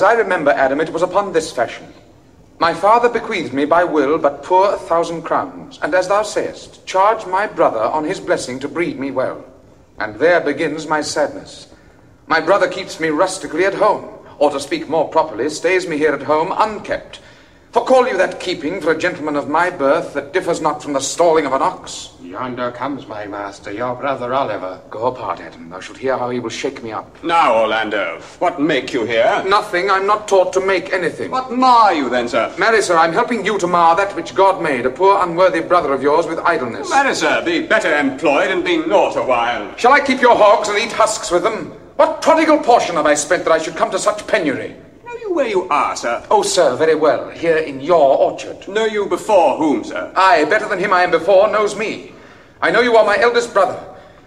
As I remember, Adam, it was upon this fashion. My father bequeathed me by will but poor 1,000 crowns, and as thou sayest, charged my brother on his blessing to breed me well. And there begins my sadness. My brother keeps me rustically at home, or to speak more properly, stays me here at home unkept. For call you that keeping for a gentleman of my birth that differs not from the stalling of an ox? Yonder comes my master, your brother Oliver. Go apart, Adam. Thou shalt hear how he will shake me up. Now, Orlando, what make you here? Nothing. I'm not taught to make anything. What mar you then, sir? Marry, sir, I'm helping you to mar that which God made, a poor unworthy brother of yours with idleness. Marry, sir, be better employed and be naught a while. Shall I keep your hogs and eat husks with them? What prodigal portion have I spent that I should come to such penury? Know you where you are, sir? Oh, sir, very well. Here in your orchard. Know you before whom, sir? Aye, better than him I am before knows me. I know you are my eldest brother,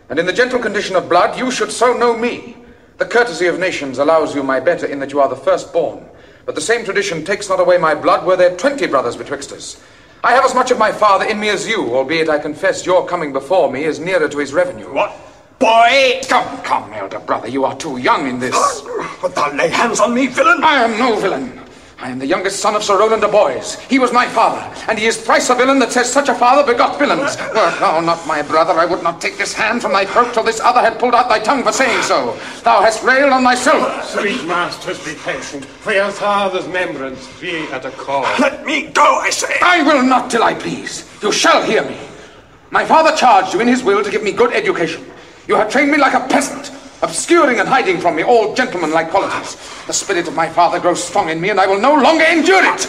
and in the gentle condition of blood you should so know me. The courtesy of nations allows you my better in that you are the firstborn, but the same tradition takes not away my blood were there 20 brothers betwixt us. I have as much of my father in me as you, albeit I confess your coming before me is nearer to his revenue. What? Boy! Come, elder brother, you are too young in this. But thou lay hands on me, villain! I am no villain. I am the youngest son of Sir Rowland de Boys. He was my father, and he is thrice a villain that says such a father begot villains. Wert thou not my brother, I would not take this hand from thy throat till this other had pulled out thy tongue for saying so. Thou hast railed on thyself. Sweet masters, be patient. For your father's remembrance, be at a call. Let me go, I say! I will not till I please. You shall hear me. My father charged you in his will to give me good education. You have trained me like a peasant, obscuring and hiding from me all gentlemanlike qualities. The spirit of my father grows strong in me, and I will no longer endure it.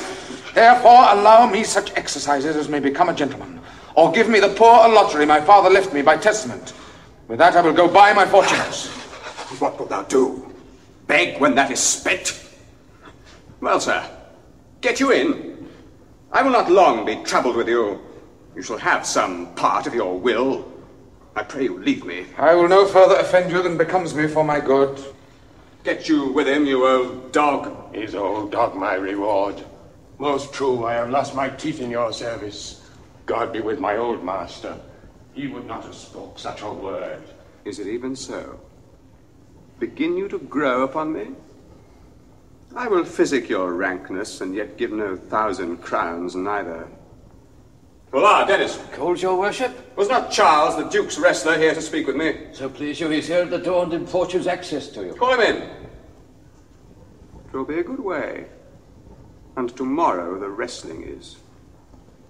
Therefore, allow me such exercises as may become a gentleman, or give me the poor lottery my father left me by testament. With that I will go buy my fortunes. What wilt thou do? Beg when that is spent? Well, sir, get you in. I will not long be troubled with you. You shall have some part of your will. I pray you leave me. I will no further offend you than becomes me for my good. Get you with him, you old dog. Is old dog my reward? Most true, I have lost my teeth in your service. God be with my old master. He would not have spoke such a word. Is it even so? Begin you to grow upon me? I will physic your rankness, and yet give no 1,000 crowns neither. Hola, Dennis. Called your worship? Was not Charles, the Duke's wrestler, here to speak with me? So please you, he's here at the door and importunes access to you. Call him in. 'Twill be a good way. And tomorrow the wrestling is.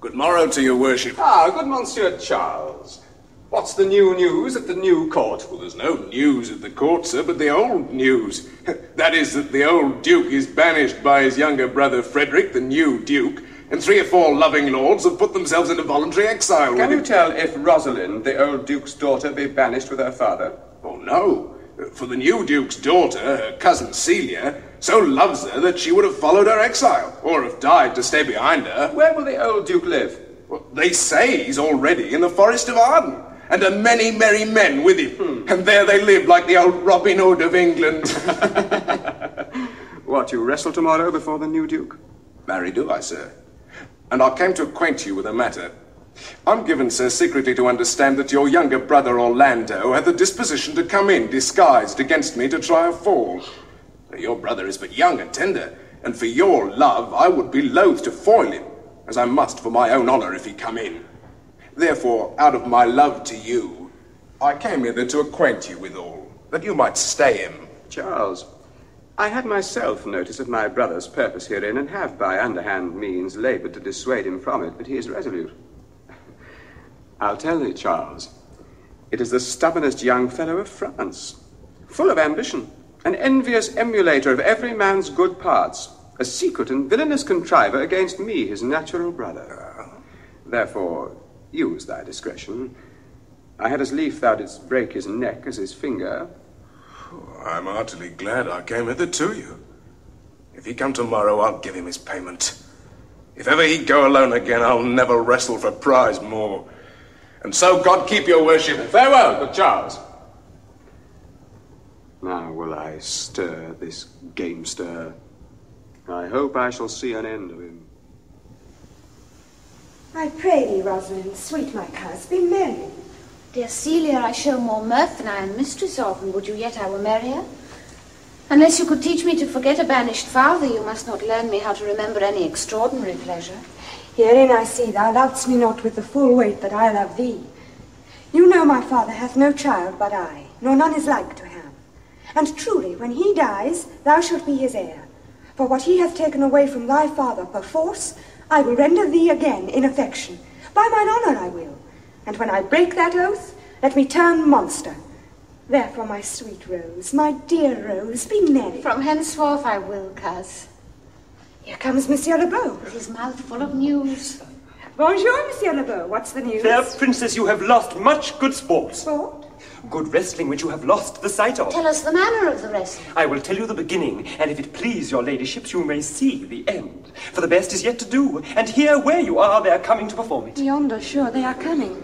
Good morrow to your worship. Ah, good Monsieur Charles. What's the new news at the new court? Well, there's no news at the court, sir, but the old news. That is that the old Duke is banished by his younger brother Frederick, the new Duke, and 3 or 4 loving lords have put themselves into voluntary exile. Can you tell if Rosalind, the old Duke's daughter, be banished with her father? Oh, no. For the new Duke's daughter, her cousin Celia, so loves her that she would have followed her exile, or have died to stay behind her. Where will the old Duke live? Well, they say he's already in the Forest of Arden, and a many merry men with him. And there they live like the old Robin Hood of England. What, you wrestle tomorrow before the new Duke? Marry do I, sir. And I came to acquaint you with a matter. I'm given, sir, secretly to understand that your younger brother Orlando had the disposition to come in disguised against me to try a fall. Your brother is but young and tender, and for your love I would be loath to foil him, as I must for my own honour if he come in. Therefore, out of my love to you, I came hither to acquaint you with all, that you might stay him. Charles, I had myself notice of my brother's purpose herein, and have by underhand means laboured to dissuade him from it, but he is resolute. I'll tell thee, Charles, it is the stubbornest young fellow of France, full of ambition, an envious emulator of every man's good parts, a secret and villainous contriver against me, his natural brother. Therefore, use thy discretion. I had as lief thou didst break his neck as his finger. I'm heartily glad I came hither to you. If he come tomorrow, I'll give him his payment. If ever he go alone again, I'll never wrestle for prize more. And so God keep your worship. Farewell, good Charles. Now will I stir this gamester. I hope I shall see an end of him. I pray thee, Rosalind, sweet my coz, be merry. Dear Celia, I show more mirth than I am mistress of, and would you yet I were merrier? Unless you could teach me to forget a banished father, you must not learn me how to remember any extraordinary pleasure. Herein I see thou lovest me not with the full weight that I love thee. You know my father hath no child but I, nor none is like to have. And truly, when he dies, thou shalt be his heir. For what he hath taken away from thy father perforce, I will render thee again in affection. By mine honour I will. And when I break that oath, let me turn monster. Therefore, my sweet Rose, my dear Rose, be merry. From henceforth I will, coz. Here comes Monsieur Le Beau. With his mouth full of news. Bonjour, Monsieur Le Beau. What's the news? Fair princess, you have lost much good sport. Sport? Good wrestling which you have lost the sight of. Tell us the manner of the wrestling. I will tell you the beginning, and if it please your ladyships, you may see the end. For the best is yet to do, and here where you are, they are coming to perform it. Yonder, sure, they are coming.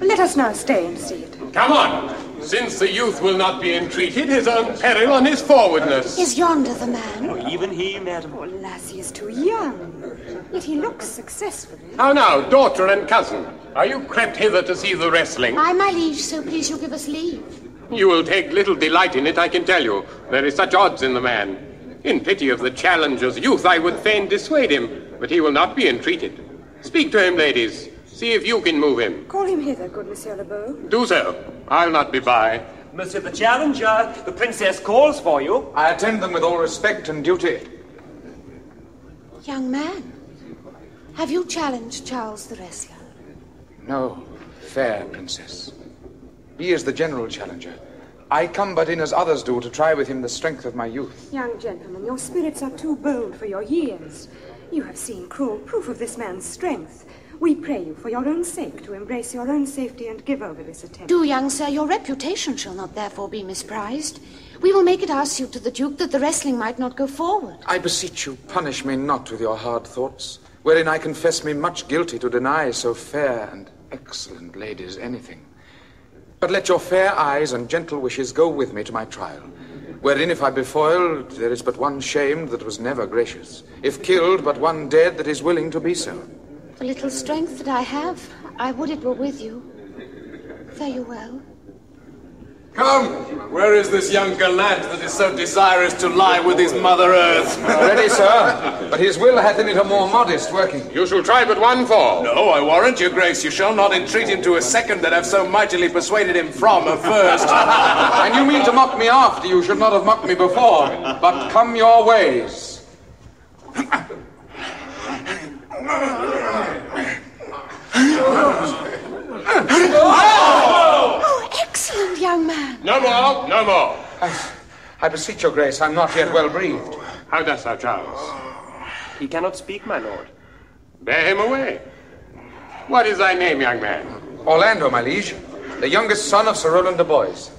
Let us now stay and see it. Come on! Since the youth will not be entreated, his own peril on his forwardness. Is yonder the man? Oh, even he, madam. Oh, lass, he is too young. Yet he looks successful. How now, daughter and cousin? Are you crept hither to see the wrestling? Aye, my liege, so please you give us leave. You will take little delight in it, I can tell you. There is such odds in the man. In pity of the challenger's youth, I would fain dissuade him, but he will not be entreated. Speak to him, ladies. See if you can move him. Call him hither, good Monsieur Le Beau. Do so. I'll not be by. Monsieur the challenger, the princess calls for you. I attend them with all respect and duty. Young man, have you challenged Charles the wrestler? No, fair princess. He is the general challenger. I come but in as others do to try with him the strength of my youth. Young gentleman, your spirits are too bold for your years. You have seen cruel proof of this man's strength. We pray you, for your own sake, to embrace your own safety and give over this attempt. Do, young sir, your reputation shall not therefore be misprized. We will make it our suit to the Duke that the wrestling might not go forward. I beseech you, punish me not with your hard thoughts, wherein I confess me much guilty to deny so fair and excellent ladies anything. But let your fair eyes and gentle wishes go with me to my trial, wherein if I be foiled, there is but one shamed that was never gracious, if killed, but one dead that is willing to be so. The little strength that I have, I would it were with you. Fare you well. Come, where is this young gallant that is so desirous to lie with his mother earth? Ready, sir, but his will hath in it a more modest working. You shall try but one fall. No, I warrant your grace, you shall not entreat him to a second that have so mightily persuaded him from a first. And you mean to mock me after you should not have mocked me before, but come your ways. Oh, excellent, young man. No more, no more. I beseech your grace, I'm not yet well breathed. How dost thou, Charles? He cannot speak, my lord. Bear him away. What is thy name, young man? Orlando, my liege, the youngest son of Sir Rowland de Boys.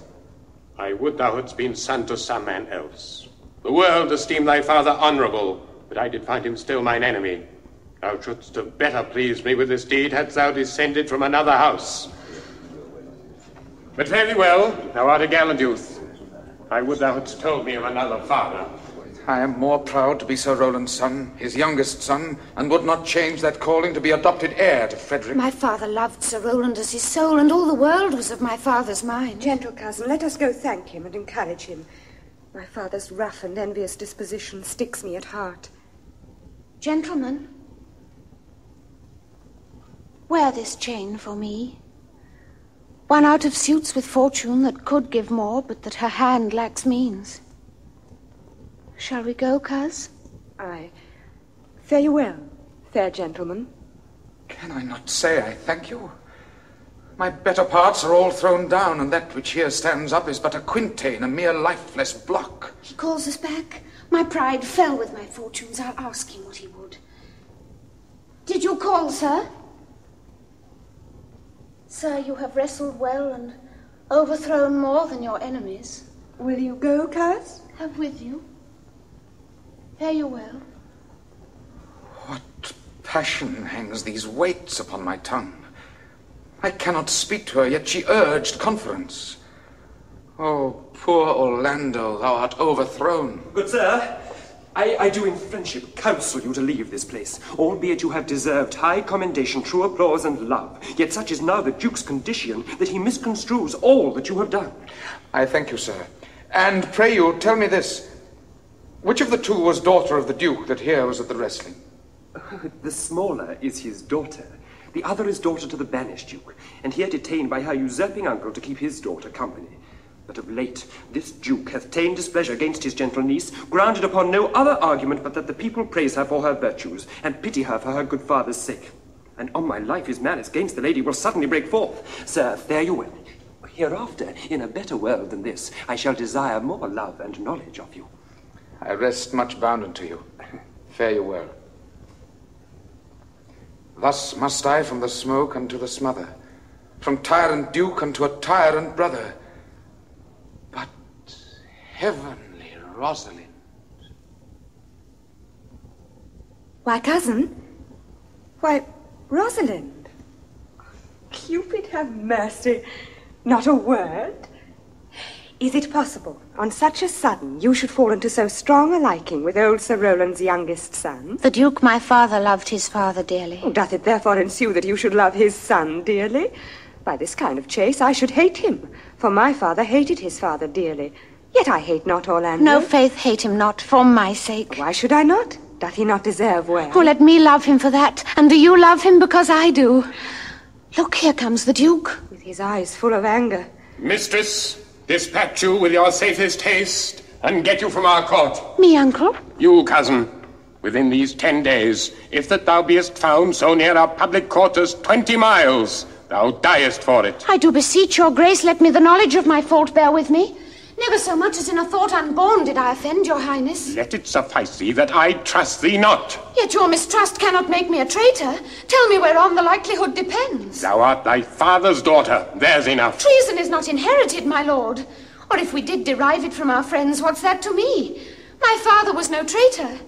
I would thou hadst been son to some man else. The world esteemed thy father honourable, but I did find him still mine enemy. Thou shouldst have better pleased me with this deed hadst thou descended from another house. But fare thee well, thou art a gallant youth. I would thou hadst told me of another father. I am more proud to be Sir Rowland's son, his youngest son, and would not change that calling to be adopted heir to Frederick. My father loved Sir Rowland as his soul, and all the world was of my father's mind. Gentle cousin, let us go thank him and encourage him. My father's rough and envious disposition sticks me at heart. Gentlemen, wear this chain for me. One out of suits with fortune that could give more, but that her hand lacks means. Shall we go, coz? Aye. Fare you well, fair gentleman. Can I not say I thank you? My better parts are all thrown down, and that which here stands up is but a quintain, a mere lifeless block. He calls us back. My pride fell with my fortunes. I'll ask him what he would. Did you call, sir? Sir, you have wrestled well and overthrown more than your enemies. Will you go, coz? Have with you. Fare you well. What passion hangs these weights upon my tongue? I cannot speak to her, yet she urged conference. Oh, poor Orlando, thou art overthrown. Good sir, I do in friendship counsel you to leave this place, albeit you have deserved high commendation, true applause, and love. Yet such is now the Duke's condition that he misconstrues all that you have done. I thank you, sir. And pray you, tell me this. Which of the two was daughter of the Duke that here was at the wrestling? The smaller is his daughter. The other is daughter to the banished Duke, and here detained by her usurping uncle to keep his daughter company. But of late, this Duke hath ta'en displeasure against his gentle niece, grounded upon no other argument but that the people praise her for her virtues, and pity her for her good father's sake. And on my life his malice against the lady will suddenly break forth. Sir, fare you well. Hereafter, in a better world than this, I shall desire more love and knowledge of you. I rest much bounden to you. Fare you well. Thus must I from the smoke unto the smother, from tyrant duke unto a tyrant brother. But heavenly Rosalind. Why, cousin? Why, Rosalind. Cupid have mercy. Not a word? Is it possible, on such a sudden, you should fall into so strong a liking with old Sir Rowland's youngest son? The Duke, my father, loved his father dearly. Doth it therefore ensue that you should love his son dearly? By this kind of chase I should hate him, for my father hated his father dearly. Yet I hate not Orlando. No, faith, hate him not, for my sake. Why should I not? Doth he not deserve well? Oh, let me love him for that, and do you love him because I do? Look, here comes the Duke. With his eyes full of anger. Mistress, dispatch you with your safest haste, and get you from our court. Me, uncle? You, cousin, within these 10 days, if that thou beest found so near our public quarters 20 miles, thou diest for it. I do beseech your grace, let me the knowledge of my fault bear with me. Never so much as in a thought unborn did I offend your highness. Let it suffice thee that I trust thee not. Yet your mistrust cannot make me a traitor. Tell me whereon the likelihood depends. Thou art thy father's daughter, there's enough. Treason is not inherited, my lord. Or if we did derive it from our friends, what's that to me? My father was no traitor.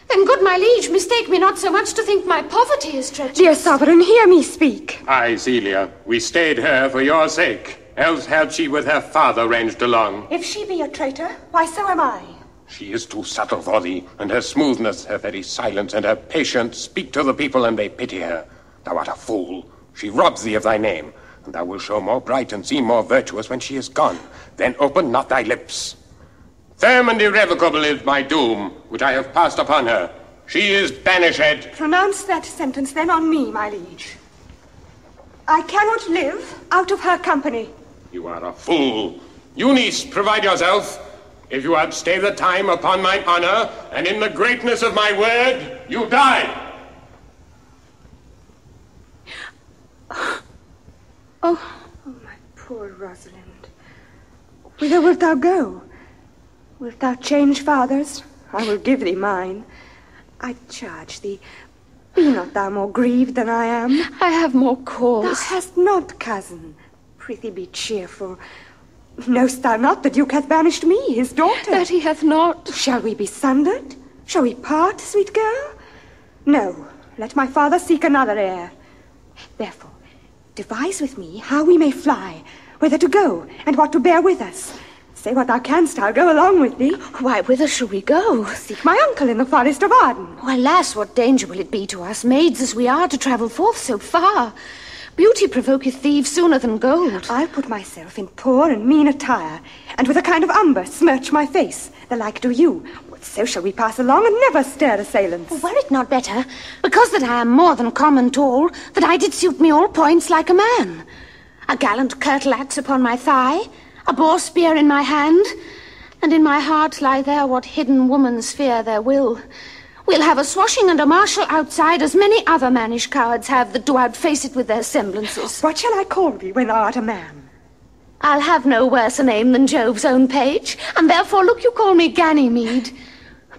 Then, good my liege, mistake me not so much to think my poverty is treacherous. Dear sovereign, hear me speak. Aye, Celia, we stayed her for your sake. Else had she with her father ranged along. If she be a traitor, why so am I. She is too subtle for thee, and her smoothness, her very silence, and her patience speak to the people, and they pity her. Thou art a fool. She robs thee of thy name, and thou wilt show more bright and seem more virtuous when she is gone. Then open not thy lips. Firm and irrevocable is my doom, which I have passed upon her. She is banished. Pronounce that sentence then on me, my liege. I cannot live out of her company. You are a fool. You, niece, provide yourself. If you outstay the time upon mine honor, and in the greatness of my word, you die. Oh, my poor Rosalind. Whither wilt thou go? Wilt thou change fathers? I will give thee mine. I charge thee, be not thou more grieved than I am. I have more cause. Thou hast not, cousin. Prithee be cheerful. Know'st thou not the Duke hath banished me, his daughter? That he hath not. Shall we be sundered? Shall we part, sweet girl? No, let my father seek another heir. Therefore, devise with me how we may fly, whither to go, and what to bear with us. Say what thou canst, I'll go along with thee. Why, whither shall we go? Seek my uncle in the forest of Arden. Oh, alas, what danger will it be to us, maids as we are, to travel forth so far? Beauty provoketh thieves sooner than gold. I'll put myself in poor and mean attire, and with a kind of umber smirch my face, the like do you. So shall we pass along and never stir assailants. Oh, were it not better, because that I am more than common tall, that I did suit me all points like a man? A gallant kirtle axe upon my thigh, a boar spear in my hand, and in my heart lie there what hidden woman's fear there will. We'll have a swashing and a martial outside, as many other mannish cowards have that do outface it with their semblances. What shall I call thee when thou art a man? I'll have no worse a name than Jove's own page, and therefore look you call me Ganymede.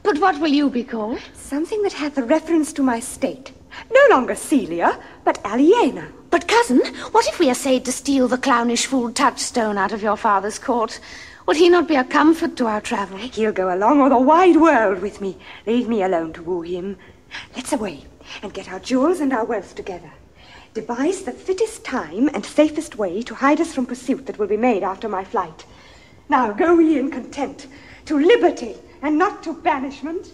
But what will you be called? Something that hath a reference to my state. No longer Celia, but Aliena. But, cousin, what if we essayed to steal the clownish fool Touchstone out of your father's court? Would he not be a comfort to our travel? He'll go along o'er the wide world with me. Leave me alone to woo him. Let's away, and get our jewels and our wealth together. Devise the fittest time and safest way to hide us from pursuit that will be made after my flight. Now go ye in content, to liberty, and not to banishment.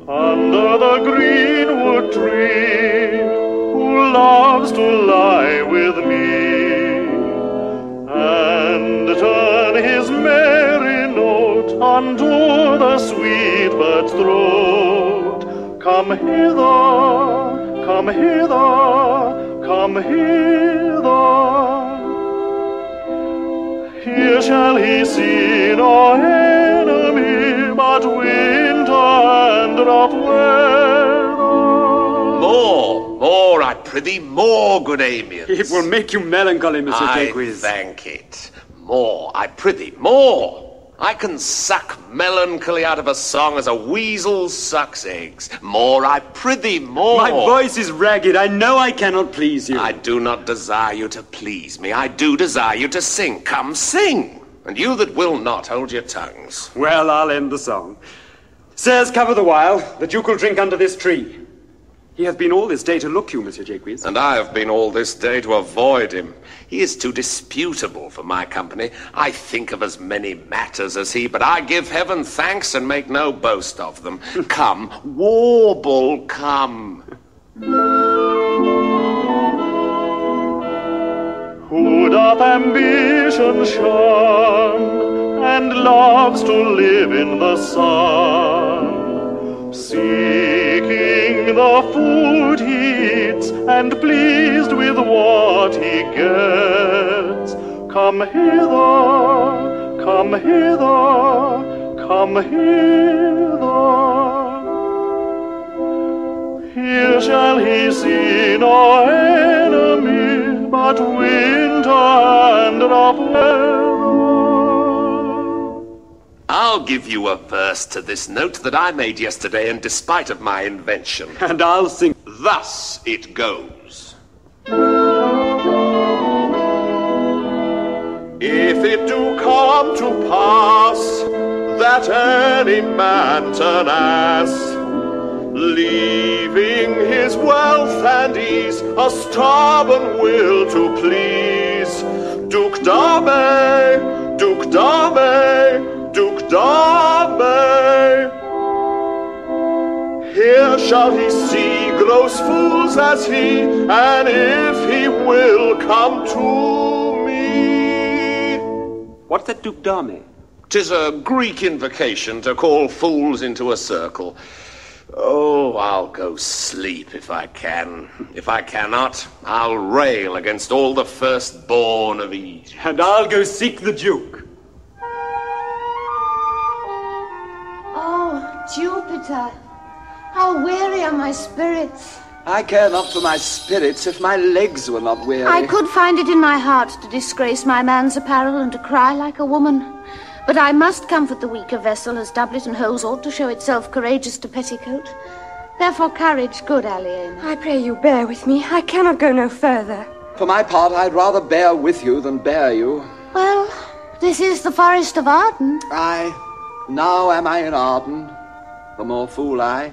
Under the greenwood tree, who loves to lie with me? his merry note unto the sweet bird's throat. Come hither, come hither, come hither. Here shall he see no enemy but winter and rough weather. More, I prithee, more, good Amiens. It will make you melancholy, Monsieur Jacques. I thank it. More, I prithee, more. I can suck melancholy out of a song as a weasel sucks eggs. More, I prithee, more. My voice is ragged. I know I cannot please you. I do not desire you to please me. I do desire you to sing. Come, sing. And you that will not, hold your tongues. Well, I'll end the song. Sirs, cover the while. The Duke will drink under this tree. He hath been all this day to look you, Monsieur Jacques. And I have been all this day to avoid him. He is too disputable for my company. I think of as many matters as he, but I give heaven thanks and make no boast of them. Come, warble, come. Who doth ambition shun, and loves to live in the sun, seeking the food he eats, and pleased with what he gets. Come hither, come hither, come hither. Here shall he see no enemy but winter and rough weather. I'll give you a verse to this note that I made yesterday in despite of my invention. And I'll sing. Thus it goes. If it do come to pass that any man turn ass, leaving his wealth and ease, a stubborn will to please, Duke Dame, Duke Dame, Duke Dame. Here shall he see gross fools as he, and if he will come to me. What's that Duke Dame? 'Tis a Greek invocation to call fools into a circle. Oh, I'll go sleep if I can. If I cannot, I'll rail against all the firstborn of Eve. And I'll go seek the Duke. Oh, Jupiter, how weary are my spirits. I care not for my spirits if my legs were not weary. I could find it in my heart to disgrace my man's apparel and to cry like a woman. But I must comfort the weaker vessel, as doublet and hose ought to show itself courageous to petticoat. Therefore courage, good Aliena. I pray you bear with me. I cannot go no further. For my part, I'd rather bear with you than bear you. Well, this is the forest of Arden. Aye, now am I in Arden. The more fool I.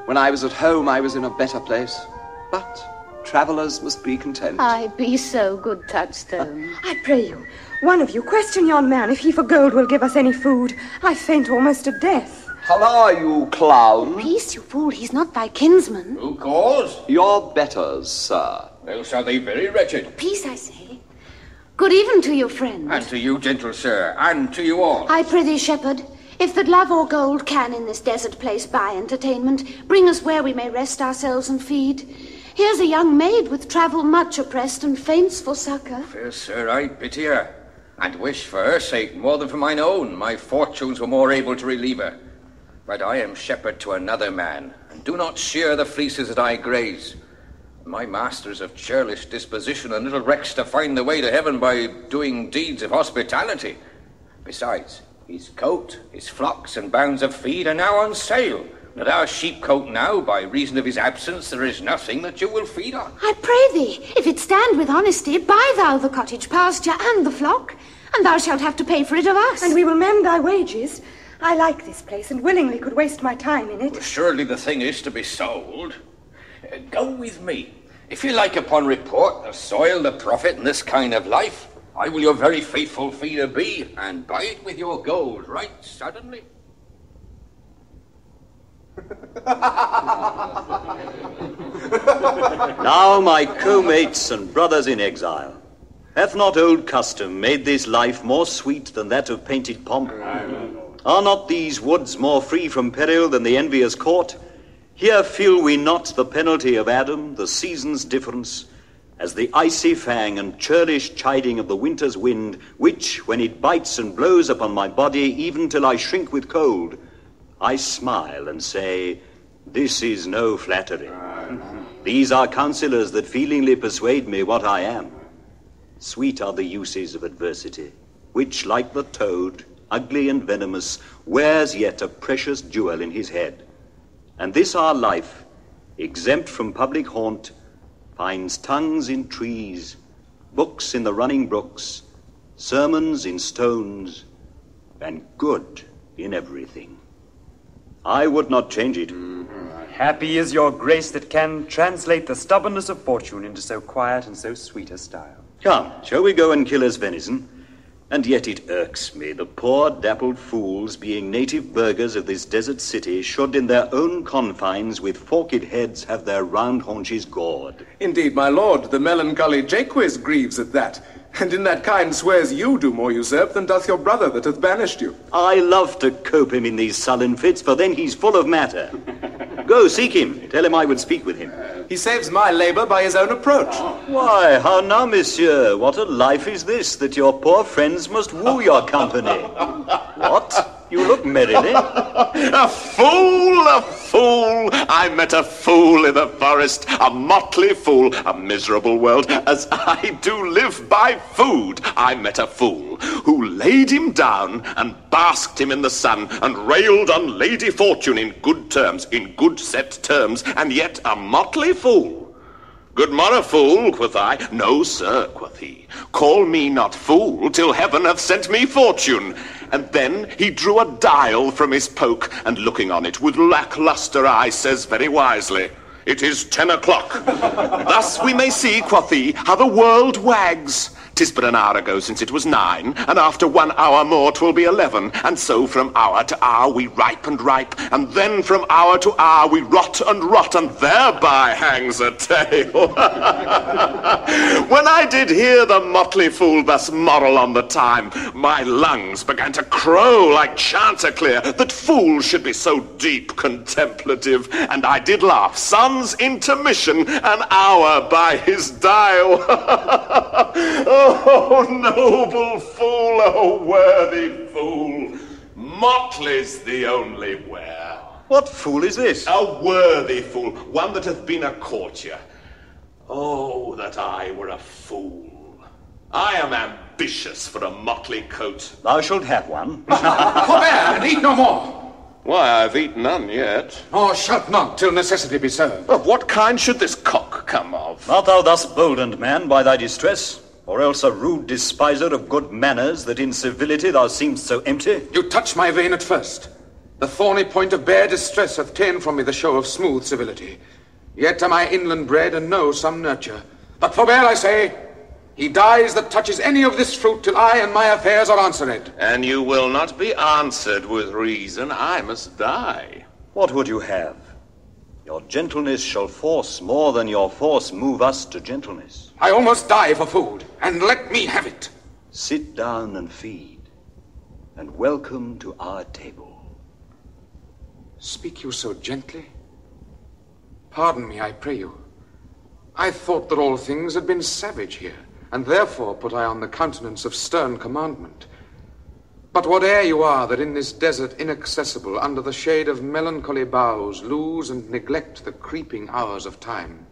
When I was at home, I was in a better place. But travellers must be content. Aye, be so, good Touchstone. I pray you, one of you, question yon man if he for gold will give us any food. I faint almost to death. Halloa, you clown. Peace, you fool, he's not thy kinsman. Who calls? Your betters, sir. Else are they very wretched. Peace, I say. Good even to you, friend. And to you, gentle sir, and to you all. I prithee, shepherd, if that love or gold can in this desert place buy entertainment, bring us where we may rest ourselves and feed. Here's a young maid with travel much oppressed and faints for succour. Fair sir, I pity her, and wish for her sake more than for mine own. My fortunes were more able to relieve her. But I am shepherd to another man, and do not shear the fleeces that I graze. My master's of churlish disposition, and little recks to find the way to heaven by doing deeds of hospitality. Besides, his coat, his flocks and bounds of feed are now on sale. That our sheepcote now, by reason of his absence, there is nothing that you will feed on. I pray thee, if it stand with honesty, buy thou the cottage pasture and the flock, and thou shalt have to pay for it of us. And we will mend thy wages. I like this place, and willingly could waste my time in it. Well, surely the thing is to be sold. Go with me. If you like upon report the soil, the profit, and this kind of life, I will your very faithful feeder be, and buy it with your gold right suddenly. Now, my co-mates and brothers in exile, Hath not old custom made this life more sweet than that of painted pomp? Are not these woods more free from peril than the envious court? Here feel we not the penalty of Adam, the season's difference, as the icy fang and churlish chiding of the winter's wind, which, when it bites and blows upon my body, even till I shrink with cold, I smile and say, this is no flattery. These are counsellors that feelingly persuade me what I am. Sweet are the uses of adversity, which, like the toad, ugly and venomous, wears yet a precious jewel in his head. And this our life, exempt from public haunt, finds tongues in trees, books in the running brooks, sermons in stones, and good in everything. I would not change it. Happy is your grace that can translate the stubbornness of fortune into so quiet and so sweet a style. Come, shall we go and kill us venison? And yet it irks me, the poor dappled fools, being native burghers of this desert city, should in their own confines with forked heads have their round haunches gored. Indeed, my lord, the melancholy Jacques grieves at that, and in that kind swears you do more usurp than doth your brother that hath banished you. I love to cope him in these sullen fits, for then he's full of matter. Go, seek him. Tell him I would speak with him. He saves my labour by his own approach. Why, how now, monsieur? What a life is this, that your poor friends must woo your company? What? You look merrily. A fool, a fool! I met a fool in the forest, a motley fool, a miserable world, as I do live by food. I met a fool who laid him down and basked him in the sun and railed on Lady Fortune in good terms, in good set terms, and yet a motley fool. Good morrow, fool, quoth I. No, sir, quoth he. Call me not fool till heaven hath sent me fortune. And then he drew a dial from his poke, and looking on it with lacklustre eye, says very wisely, it is 10 o'clock. Thus we may see, quoth he, how the world wags. 'Tis but an hour ago since it was 9, and after 1 hour more 'twill be 11, and so from hour to hour we ripe and ripe, and then from hour to hour we rot, and thereby hangs a tale. When I did hear the motley fool thus moral on the time, my lungs began to crow like chanticleer, that fools should be so deep contemplative, and I did laugh, sun's intermission, an hour by his dial. Oh, noble fool, oh, worthy fool, motley's the only wear. What fool is this? A worthy fool, one that hath been a courtier. Oh, that I were a fool. I am ambitious for a motley coat. Thou shalt have one. Forbear, and eat no more. Why, I've eaten none yet. Or shalt not, till necessity be served. Of what kind should this cock come of? Art thou thus boldened, man, by thy distress? Or else a rude despiser of good manners, that in civility thou seemst so empty? You touch my vein at first. The thorny point of bare distress hath ta'en from me the show of smooth civility. Yet am I inland bred, and know some nurture. But forbear, I say, he dies that touches any of this fruit till I and my affairs are answered. And you will not be answered with reason. I must die. What would you have? Your gentleness shall force more than your force move us to gentleness. I almost die for food, and let me have it. Sit down and feed, and welcome to our table. Speak you so gently? Pardon me, I pray you. I thought that all things had been savage here, and therefore put I on the countenance of stern commandment. But whate'er you are that in this desert inaccessible, under the shade of melancholy boughs, lose and neglect the creeping hours of time,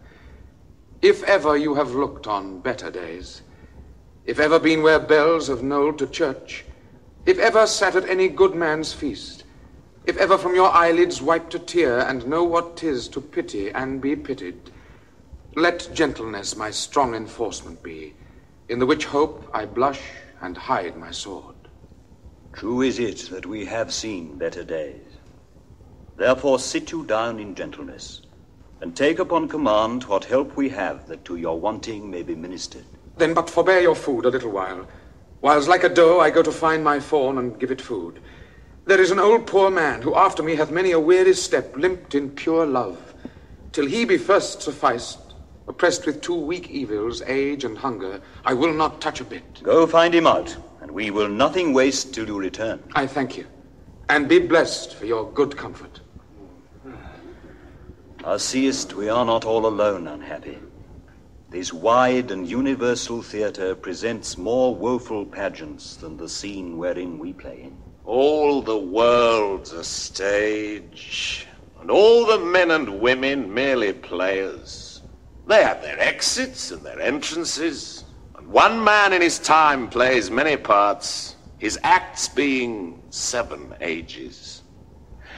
if ever you have looked on better days, if ever been where bells have knolled to church, if ever sat at any good man's feast, if ever from your eyelids wiped a tear, and know what 'tis to pity and be pitied, let gentleness my strong enforcement be, in the which hope I blush and hide my sword. True is it that we have seen better days. Therefore sit you down in gentleness, and take upon command what help we have that to your wanting may be ministered. Then but forbear your food a little whiles like a doe I go to find my fawn and give it food. There is an old poor man who after me hath many a weary step limped in pure love, till he be first sufficed, Oppressed with two weak evils, age and hunger, I will not touch a bit. Go find him out, and we will nothing waste till you return. I thank you, and be blessed for your good comfort. Thou seest, we are not all alone unhappy. This wide and universal theatre presents more woeful pageants than the scene wherein we play. All the world's a stage, and all the men and women merely players. They have their exits and their entrances, and one man in his time plays many parts, his acts being 7 ages.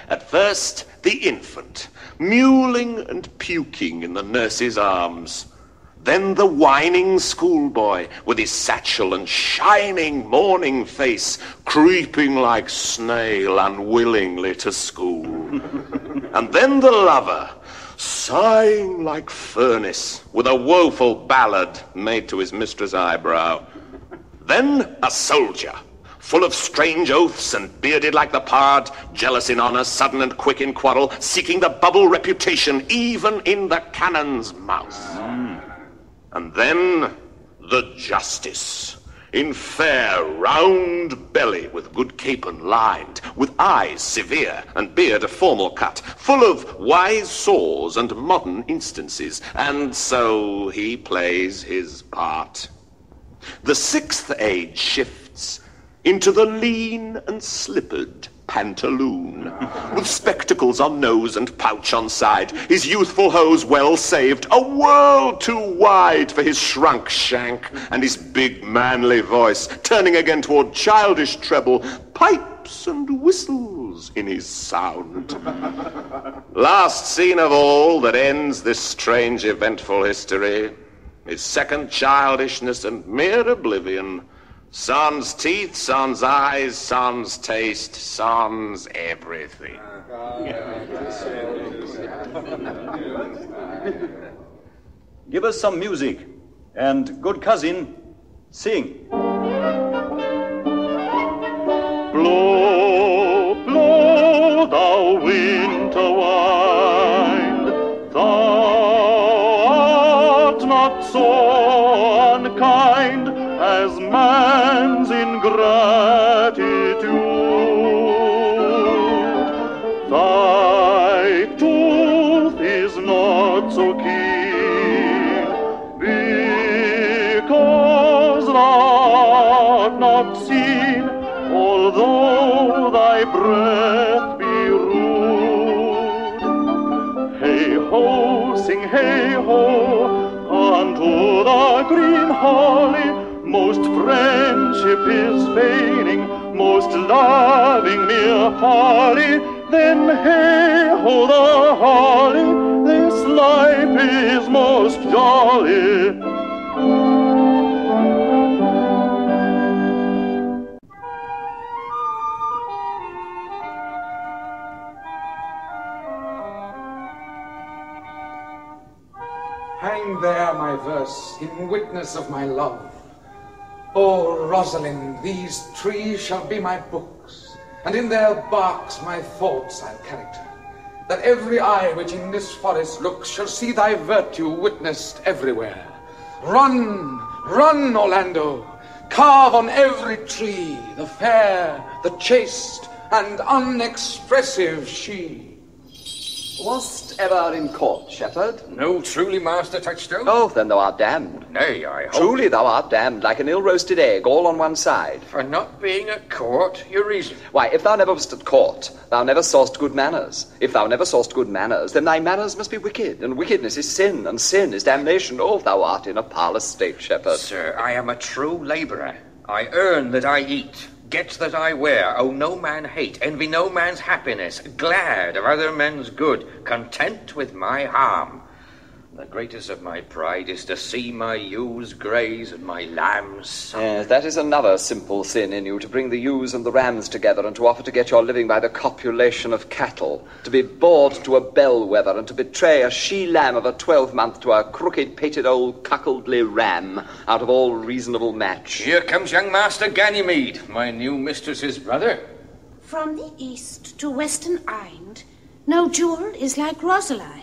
At first, the infant, mewling and puking in the nurse's arms. Then the whining schoolboy, with his satchel and shining morning face, creeping like snail unwillingly to school. And then the lover, sighing like furnace, with a woeful ballad made to his mistress' eyebrow. Then a soldier, full of strange oaths and bearded like the pard, jealous in honour, sudden and quick in quarrel, seeking the bubble reputation even in the cannon's mouth. And then the justice, in fair round belly, with good capon lined, with eyes severe and beard a formal cut, full of wise saws and modern instances, and so he plays his part. The 6th age shifts into the lean and slippered pantaloon, with spectacles on nose and pouch on side, his youthful hose well saved, a world too wide for his shrunk shank, and his big manly voice, turning again toward childish treble, pipes and whistles in his sound. Last scene of all that ends this strange eventful history is second childishness and mere oblivion. Sans teeth, sans eyes, sans taste, sans everything. Give us some music, and good cousin, sing. Blow, blow, thou winter wind, thou art not so unkind as man's ingratitude. Thy tooth is not so keen, because thou art not seen, although thy breath be rude. Hey ho, sing hey ho, unto the green holly. Most friendship is feigning, most loving mere folly. Then hey ho the holly, this life is most jolly. Hang there my verse in witness of my love. O Rosalind, these trees shall be my books, and in their barks my thoughts I'll character, that every eye which in this forest looks shall see thy virtue witnessed everywhere. Run, run, Orlando, carve on every tree the fair, the chaste, and unexpressive she. Wast ever in court, shepherd? No, truly, Master Touchstone. Oh, then thou art damned. Nay, I hope. Truly thou art damned, like an ill-roasted egg, all on one side. For not being at court, your reason. Why, if thou never wast at court, thou never saw'st good manners. If thou never saw'st good manners, then thy manners must be wicked, and wickedness is sin, and sin is damnation. Oh, thou art in a parlous state, shepherd. Sir, I am a true labourer. I earn that I eat, get that I wear, owe no man hate, envy no man's happiness, glad of other men's good, content with my harm. The greatest of my pride is to see my ewes graze and my lambs suck. Yes, that is another simple sin in you, to bring the ewes and the rams together and to offer to get your living by the copulation of cattle, to be bored to a bellwether and to betray a she-lamb of a 12-month to a crooked-pated old cuckoldly ram out of all reasonable match. Here comes young Master Ganymede, my new mistress's brother. From the east to western Ind, no jewel is like Rosalind.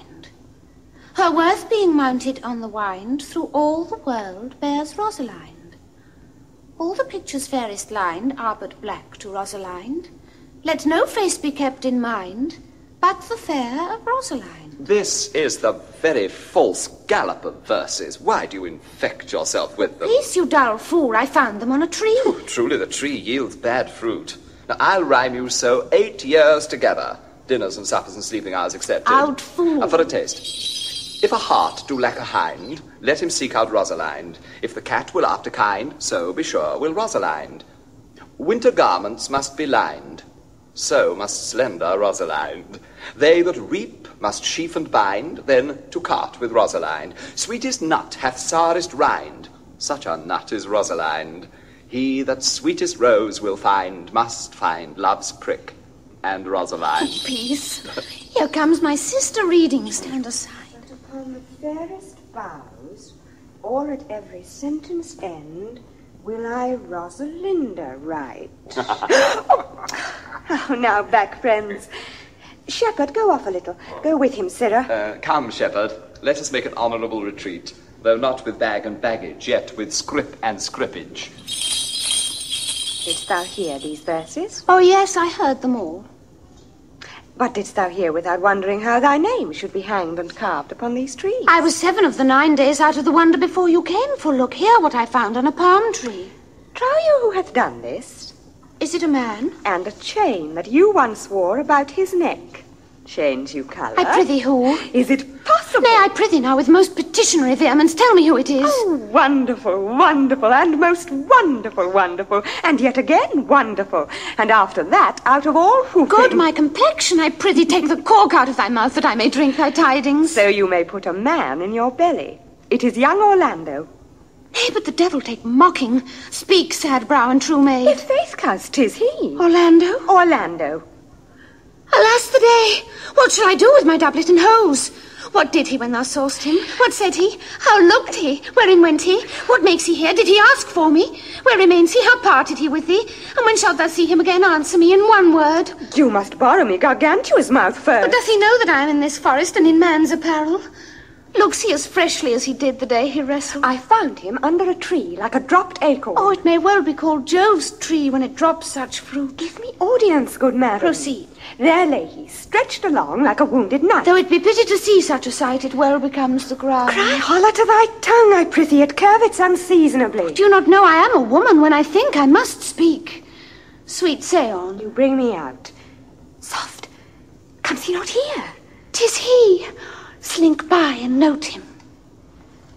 Her worth being mounted on the wind, through all the world bears Rosalind. All the pictures fairest lined are but black to Rosalind. Let no face be kept in mind, but the fair of Rosalind. This is the very false gallop of verses. Why do you infect yourself with them? Peace, you dull fool, I found them on a tree. Oh, truly the tree yields bad fruit. Now, I'll rhyme you so 8 years together, dinners and suppers and sleeping hours accepted. Out fool. For a taste. If a hart do lack a hind, let him seek out Rosalind. If the cat will after kind, so be sure will Rosalind. Winter garments must be lined, so must slender Rosalind. They that reap must sheaf and bind, then to cart with Rosalind. Sweetest nut hath sourest rind, such a nut is Rosalind. He that sweetest rose will find, must find love's prick and Rosalind. Oh, peace. Here comes my sister reading. Stand aside. On the fairest boughs, or at every sentence end, will I Rosalinda write. Oh, now back, friends. Shepherd, go off a little. Go with him, sirrah. Come, Shepherd, let us make an honourable retreat, though not with bag and baggage, yet with scrip and scrippage. Didst thou hear these verses? Oh, yes, I heard them all. What didst thou hear without wondering how thy name should be hanged and carved upon these trees? I was 7 of the 9 days out of the wonder before you came, for look here what I found on a palm tree. Trow you who hath done this? Is it a man? And a chain that you once wore about his neck. Change you colour. I prithee who? Is it possible? Nay, I prithee now with most petitionary vehemence, tell me who it is. Oh, wonderful, wonderful, and most wonderful, wonderful, and yet again wonderful. And after that, out of all who Good my complexion, I prithee take the cork out of thy mouth that I may drink thy tidings. So you may put a man in your belly. It is young Orlando. Nay, but the devil take mocking. Speak, sad brow and true maid. His faith, coz, 'tis he. Orlando? Orlando. Alas the day! What shall I do with my doublet and hose? What did he when thou saw'st him? What said he? How looked he? Wherein went he? What makes he here? Did he ask for me? Where remains he? How parted he with thee? And when shalt thou see him again? Answer me in one word. You must borrow me Gargantua's mouth first. But doth he know that I am in this forest and in man's apparel? Looks he as freshly as he did the day he wrestled? I found him under a tree, like a dropped acorn. Oh, it may well be called Jove's tree when it drops such fruit. Give me audience, good madam. Proceed. There lay he, stretched along like a wounded knight. Though it be pity to see such a sight, it well becomes the ground. Cry holler to thy tongue, I prithee, it curvets unseasonably. Do you not know I am a woman? When I think, I must speak. Sweet, say on. You bring me out. Soft, comes he not here? 'Tis he. Slink by and note him.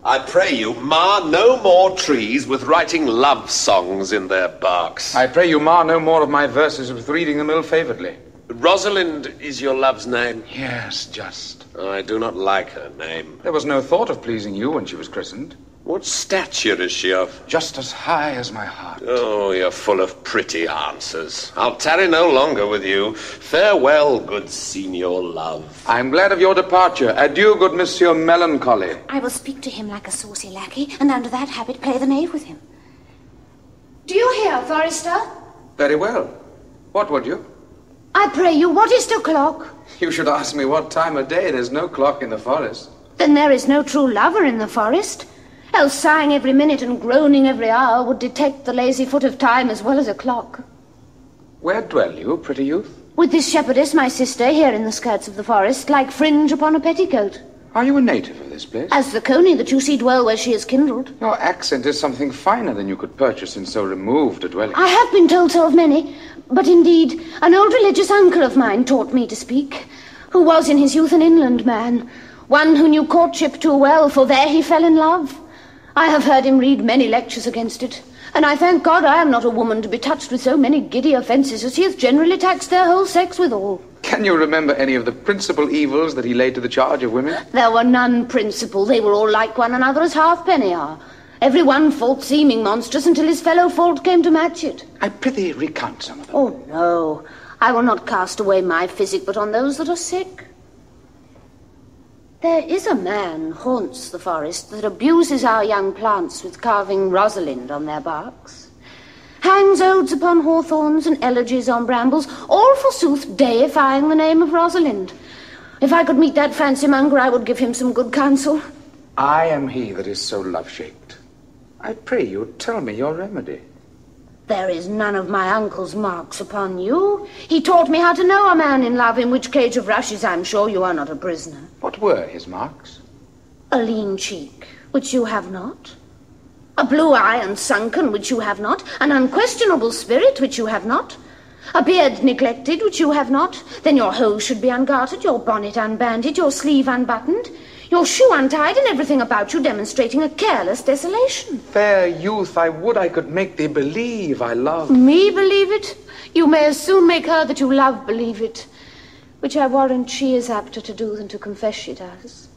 I pray you, mar no more trees with writing love songs in their barks. I pray you mar no more of my verses with reading them ill-favouredly. Rosalind is your love's name? Yes, just. Oh, I do not like her name. There was no thought of pleasing you when she was christened. What stature is she of? Just as high as my heart. Oh, you're full of pretty answers. I'll tarry no longer with you. Farewell, good senior love. I'm glad of your departure. Adieu, good Monsieur Melancholy. I will speak to him like a saucy lackey, and under that habit play the knave with him. Do you hear, Forester? Very well. What would you? I pray you, what is the clock? You should ask me what time of day. There's no clock in the forest. Then there is no true lover in the forest. Else sighing every minute and groaning every hour would detect the lazy foot of time as well as a clock. Where dwell you, pretty youth? With this shepherdess, my sister, here in the skirts of the forest, like fringe upon a petticoat. Are you a native of this place? As the coney that you see dwell where she is kindled. Your accent is something finer than you could purchase in so removed a dwelling. I have been told so of many, but indeed an old religious uncle of mine taught me to speak, who was in his youth an inland man, one who knew courtship too well, for there he fell in love. I have heard him read many lectures against it, and I thank God I am not a woman to be touched with so many giddy offences as he hath generally taxed their whole sex withal. Can you remember any of the principal evils that he laid to the charge of women? There were none principal. They were all like one another as halfpenny are. Every one fault seeming monstrous until his fellow fault came to match it. I prithee recount some of them. Oh, no. I will not cast away my physic but on those that are sick. There is a man haunts the forest that abuses our young plants with carving Rosalind on their barks, hangs odes upon hawthorns and elegies on brambles, all forsooth deifying the name of Rosalind. If I could meet that fancy monger, I would give him some good counsel. I am he that is so love-shaped. I pray you, tell me your remedy. There is none of my uncle's marks upon you. He taught me how to know a man in love, in which cage of rushes I'm sure you are not a prisoner. What were his marks? A lean cheek, which you have not. A blue eye and sunken, which you have not. An unquestionable spirit, which you have not. A beard neglected, which you have not. Then your hose should be ungartered, your bonnet unbanded, your sleeve unbuttoned, your shoe untied, and everything about you demonstrating a careless desolation. Fair youth, I would I could make thee believe I love. Me believe it? You may as soon make her that you love believe it, which I warrant she is apter to do than to confess she does.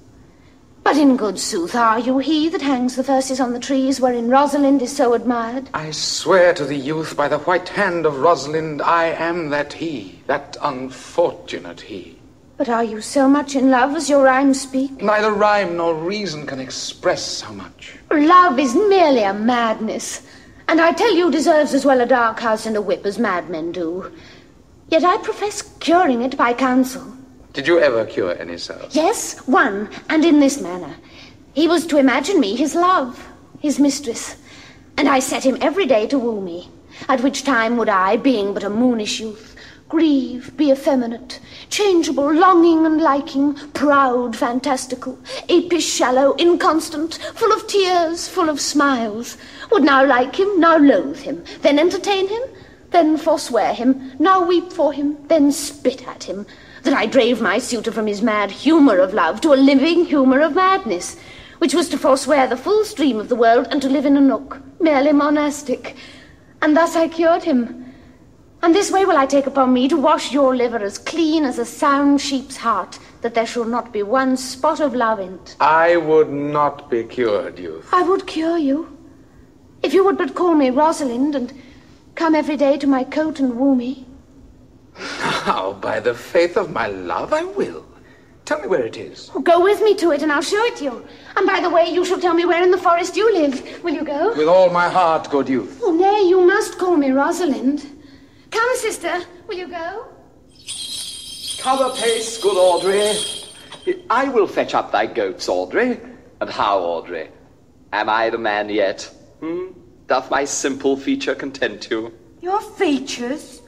But in good sooth, are you he that hangs the verses on the trees wherein Rosalind is so admired? I swear to the youth by the white hand of Rosalind, I am that he, that unfortunate he. But are you so much in love as your rhymes speak? Neither rhyme nor reason can express so much. Love is merely a madness, and I tell you deserves as well a dark house and a whip as madmen do. Yet I profess curing it by counsel. Did you ever cure any, sir? Yes, one, and in this manner. He was to imagine me his love, his mistress, and I set him every day to woo me, at which time would I, being but a moonish youth, grieve, be effeminate, changeable, longing and liking, proud, fantastical, apish, shallow, inconstant, full of tears, full of smiles, would now like him, now loathe him, then entertain him, then forswear him, now weep for him, then spit at him, that I drave my suitor from his mad humour of love to a living humour of madness, which was to forswear the full stream of the world and to live in a nook, merely monastic. And thus I cured him. And this way will I take upon me to wash your liver as clean as a sound sheep's heart, that there shall not be one spot of love in't. I would not be cured, youth. I would cure you, if you would but call me Rosalind, and come every day to my coat and woo me. Now, by the faith of my love, I will. Tell me where it is. Oh, go with me to it, and I'll show it to you. And by the way, you shall tell me where in the forest you live. Will you go? With all my heart, good youth. Oh, nay, you must call me Rosalind. Come, sister, will you go? Come apace, good Audrey. I will fetch up thy goats, Audrey. And how, Audrey? Am I the man yet? Doth my simple feature content you? Your features?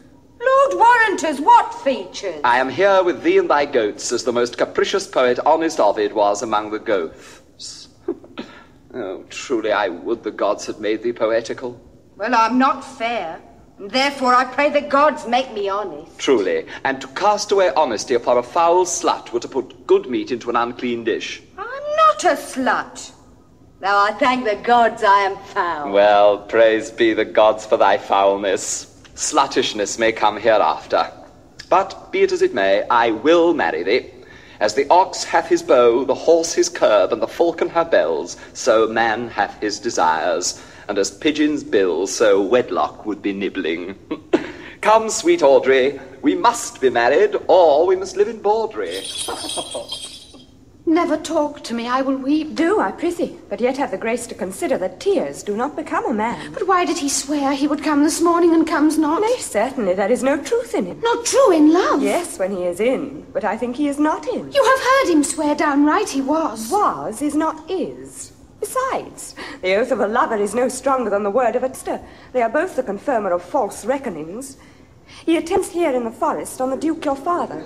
Lord Warranters, what features? I am here with thee and thy goats, as the most capricious poet honest Ovid was among the Goths. Oh, truly I would the gods had made thee poetical. Well, I'm not fair, and therefore I pray the gods make me honest. Truly, and to cast away honesty upon a foul slut were to put good meat into an unclean dish. I'm not a slut. Though I thank the gods I am foul. Well, praise be the gods for thy foulness. Sluttishness may come hereafter. But, be it as it may, I will marry thee. As the ox hath his bow, the horse his curb, and the falcon her bells, so man hath his desires. And as pigeons bill, so wedlock would be nibbling. Come, sweet Audrey, we must be married, or we must live in Bawdry. Never talk to me, I will weep. Do, I prithee, but yet have the grace to consider that tears do not become a man. But why did he swear he would come this morning and comes not? Nay, certainly there is no truth in him. Not true in love? Yes, when he is in, but I think he is not in. You have heard him swear downright he was. Was is not is. Besides, the oath of a lover is no stronger than the word of a sister. They are both the confirmer of false reckonings. He attends here in the forest on the Duke your father.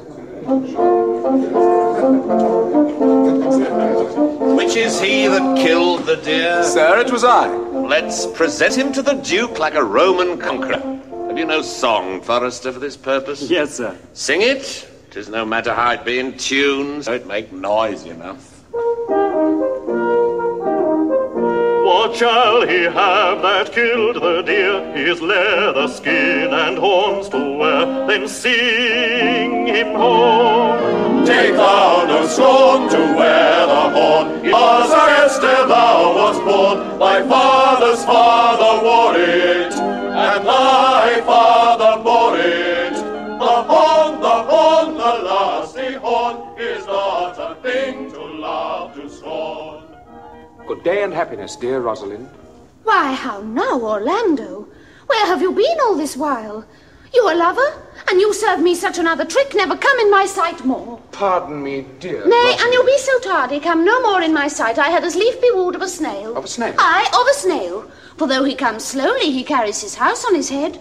Which is he that killed the deer? Sir, it was I. Let's present him to the Duke like a Roman conqueror. Have you no song, Forester, for this purpose? Yes, sir. Sing it. 'Tis no matter how it be in tune, so it make noise enough. What shall he have that killed the deer? His leather skin and horns to wear. Then sing him home. Take thou no scorn to wear the horn. As against thou wast born, thy father's father wore it, and thy father bore it. The horn, the lusty horn, is not a thing to love to scorn. Good day and happiness, dear Rosalind. Why, how now, Orlando? Where have you been all this while? You a lover, And you serve me such another trick, never come in my sight more. Pardon me, dear. Nay, Rosalind. and you'll be so tardy, come no more in my sight. I had as lief be wooed of a snail. Of a snail? Aye, of a snail. For though he comes slowly, he carries his house on his head.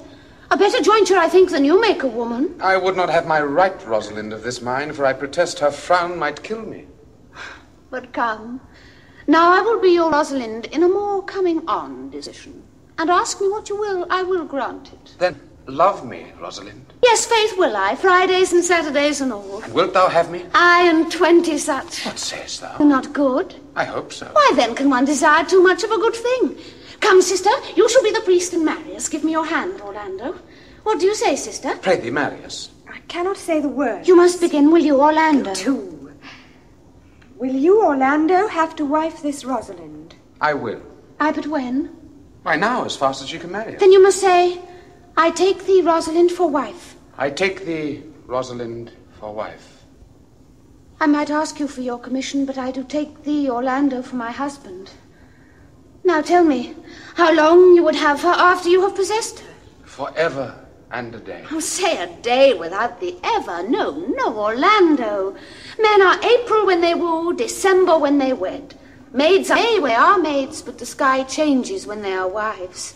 A better jointure, I think, than you make a woman. I would not have my right, Rosalind, of this mind, for I protest her frown might kill me. But come, now I will be your Rosalind in a more coming-on decision. And ask me what you will, I will grant it. Then love me, Rosalind. Yes, faith will I, Fridays and Saturdays and all. And wilt thou have me? Aye, and 20 such. What sayest thou? Not good? I hope so. Why then can one desire too much of a good thing? Come, sister, you shall be the priest and marry us. Give me your hand, Orlando. What do you say, sister? Pray thee, marry us. I cannot say the word. You must begin, will you, Orlando? Two. Will you, Orlando, have to wife this Rosalind? I will. Aye, but when? Why, now, as fast as you can marry her. Then you must say, I take thee, Rosalind, for wife. I take thee, Rosalind, for wife. I might ask you for your commission, but I do take thee, Orlando, for my husband. Now tell me, how long you would have her after you have possessed her? Forever and a day. Oh, say a day without the ever. No, Orlando. Men are April when they woo, December when they wed. Maids are May, we are maids, but the sky changes when they are wives.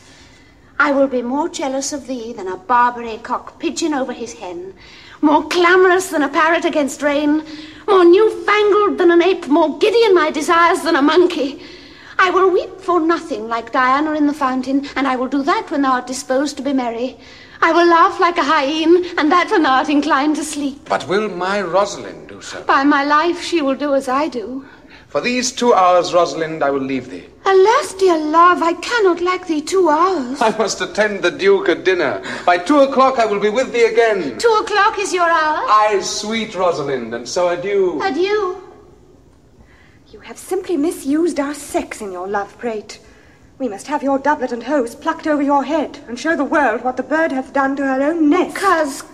I will be more jealous of thee than a Barbary cock pigeon over his hen, more clamorous than a parrot against rain, more newfangled than an ape, more giddy in my desires than a monkey. I will weep for nothing like Diana in the fountain, and I will do that when thou art disposed to be merry. I will laugh like a hyene, and that when thou art inclined to sleep. But will my Rosalind do so? By my life, she will do as I do. For these 2 hours, Rosalind, I will leave thee. Alas, dear love, I cannot lack thee 2 hours. I must attend the Duke at dinner. By 2 o'clock I will be with thee again. 2 o'clock is your hour? Aye, sweet Rosalind, and so adieu. Adieu. You have simply misused our sex in your love prate. We must have your doublet and hose plucked over your head and show the world what the bird hath done to her own nest. Coz.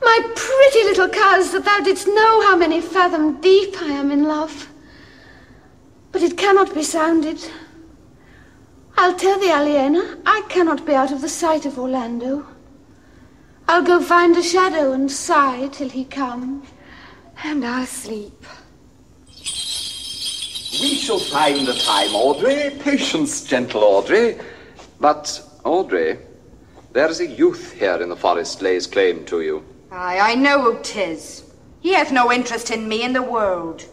My pretty little coz, that thou didst know how many fathom deep I am in love. But it cannot be sounded. I'll tell thee, Aliena, I cannot be out of the sight of Orlando. I'll go find a shadow and sigh till he come. And I'll sleep. We shall find a time, Audrey. Patience, gentle Audrey. But, Audrey, there is a youth here in the forest lays claim to you. Aye, I know who 'tis. He hath no interest in me in the world.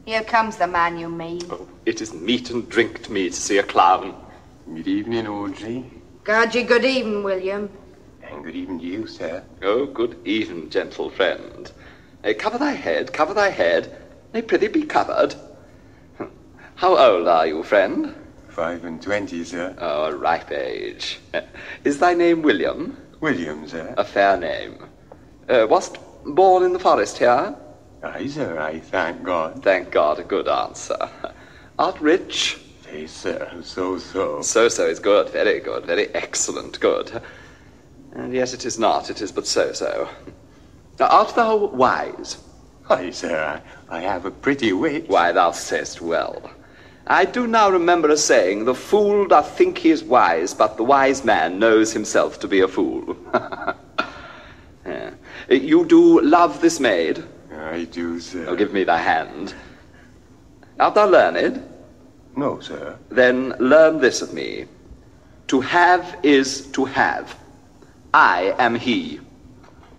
Here comes the man you mean. Oh, it is meat and drink to me to see a clown. Good evening, Audrey. God you good evening, William. And good evening to you, sir. Oh, good even, gentle friend. Cover thy head. Nay, prithee be covered. How old are you, friend? 25, sir. Oh, a ripe age. Is thy name William? William, sir. A fair name. Wast born in the forest here? Aye, sir, I thank God. Thank God, a good answer. Art rich? Yes, sir, so. So is good, very excellent, good. And yet it is not, it is but so. Now, art thou wise? Aye, sir, I have a pretty wit. Why, thou sayest well. I do now remember a saying, the fool doth think he is wise, but the wise man knows himself to be a fool. Yeah. You do love this maid? I do, sir. Oh, give me thy hand. Art thou learned? No, sir. Then learn this of me. To have is to have. I am he.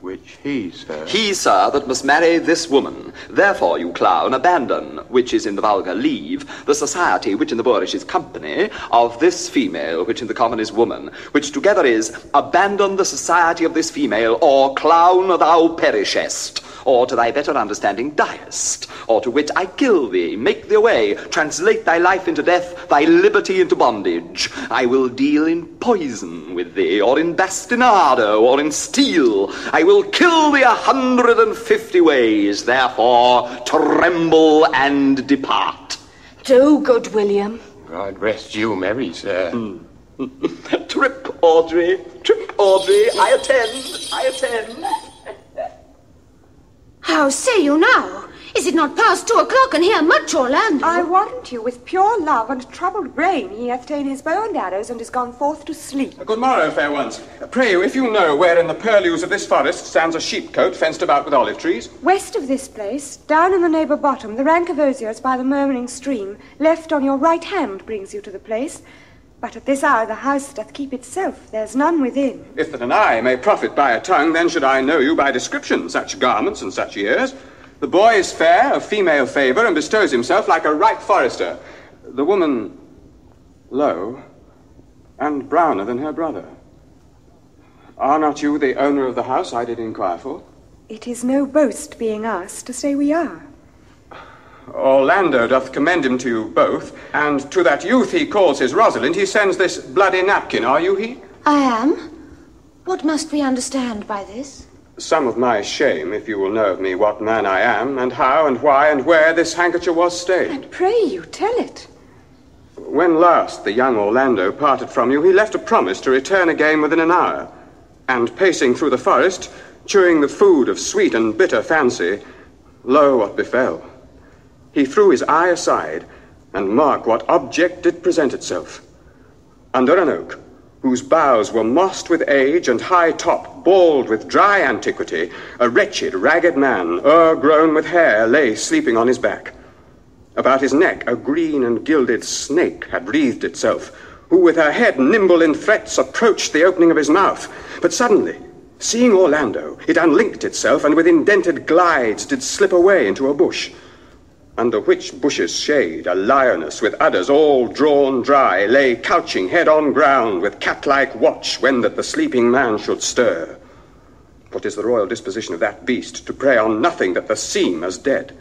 Which he, sir? He, sir, that must marry this woman. Therefore, you clown, abandon, which is in the vulgar leave, the society, which in the boorish is company, of this female, which in the common is woman, which together is, abandon the society of this female, or clown thou perishest, or to thy better understanding diest, or to wit I kill thee, make thee away, translate thy life into death, thy liberty into bondage. I will deal in poison with thee, or in bastinado, or in steel. I will kill thee 150 ways, therefore tremble and depart. Do, good William. God rest you merry, sir. Trip, Audrey, I attend. How say you now? Is it not past 2 o'clock, and here much Orlando? I warrant you, with pure love and troubled brain, he hath ta'en his bow and arrows and is gone forth to sleep. Good morrow, fair ones. Pray you, if you know where in the purlieus of this forest stands a sheepcote fenced about with olive trees. West of this place, down in the neighbour bottom, the rank of osiers by the murmuring stream, left on your right hand brings you to the place. But at this hour the house doth keep itself, there's none within. If that an eye may profit by a tongue, then should I know you by description, such garments and such years. The boy is fair, of female favour, and bestows himself like a ripe forester. The woman, low, and browner than her brother. Are not you the owner of the house I did inquire for? It is no boast being asked to say we are. Orlando doth commend him to you both, and to that youth he calls his Rosalind he sends this bloody napkin. Are you he? I am. What must we understand by this? Some of my shame, if you will know of me what man I am, and how, and why, and where this handkerchief was stayed. And pray you, tell it. When last the young Orlando parted from you, he left a promise to return again within an hour, and pacing through the forest, chewing the food of sweet and bitter fancy, lo, what befell. He threw his eye aside, and mark what object did present itself. Under an oak, whose boughs were mossed with age and high-top, bald with dry antiquity, a wretched, ragged man, o'ergrown with hair, lay sleeping on his back. About his neck a green and gilded snake had wreathed itself, who with her head nimble in threats approached the opening of his mouth. But suddenly, seeing Orlando, it unlinked itself, and with indented glides did slip away into a bush, under which bush's shade a lioness with udders all drawn dry lay couching head on ground with cat-like watch when that the sleeping man should stir. For 'tis the royal disposition of that beast to prey on nothing that the seem as dead.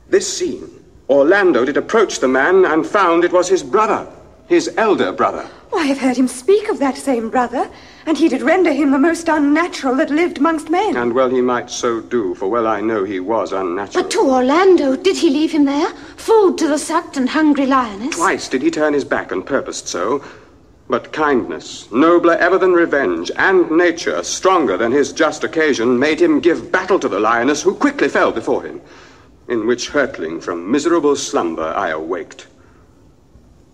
This seen, Orlando did approach the man and found it was his brother, his elder brother. I have heard him speak of that same brother, and he did render him the most unnatural that lived amongst men. And well he might so do, for well I know he was unnatural. But to Orlando, did he leave him there, food to the sucked and hungry lioness? Twice did he turn his back and purposed so. But kindness, nobler ever than revenge, and nature, stronger than his just occasion, made him give battle to the lioness, who quickly fell before him, in which hurtling from miserable slumber I awaked.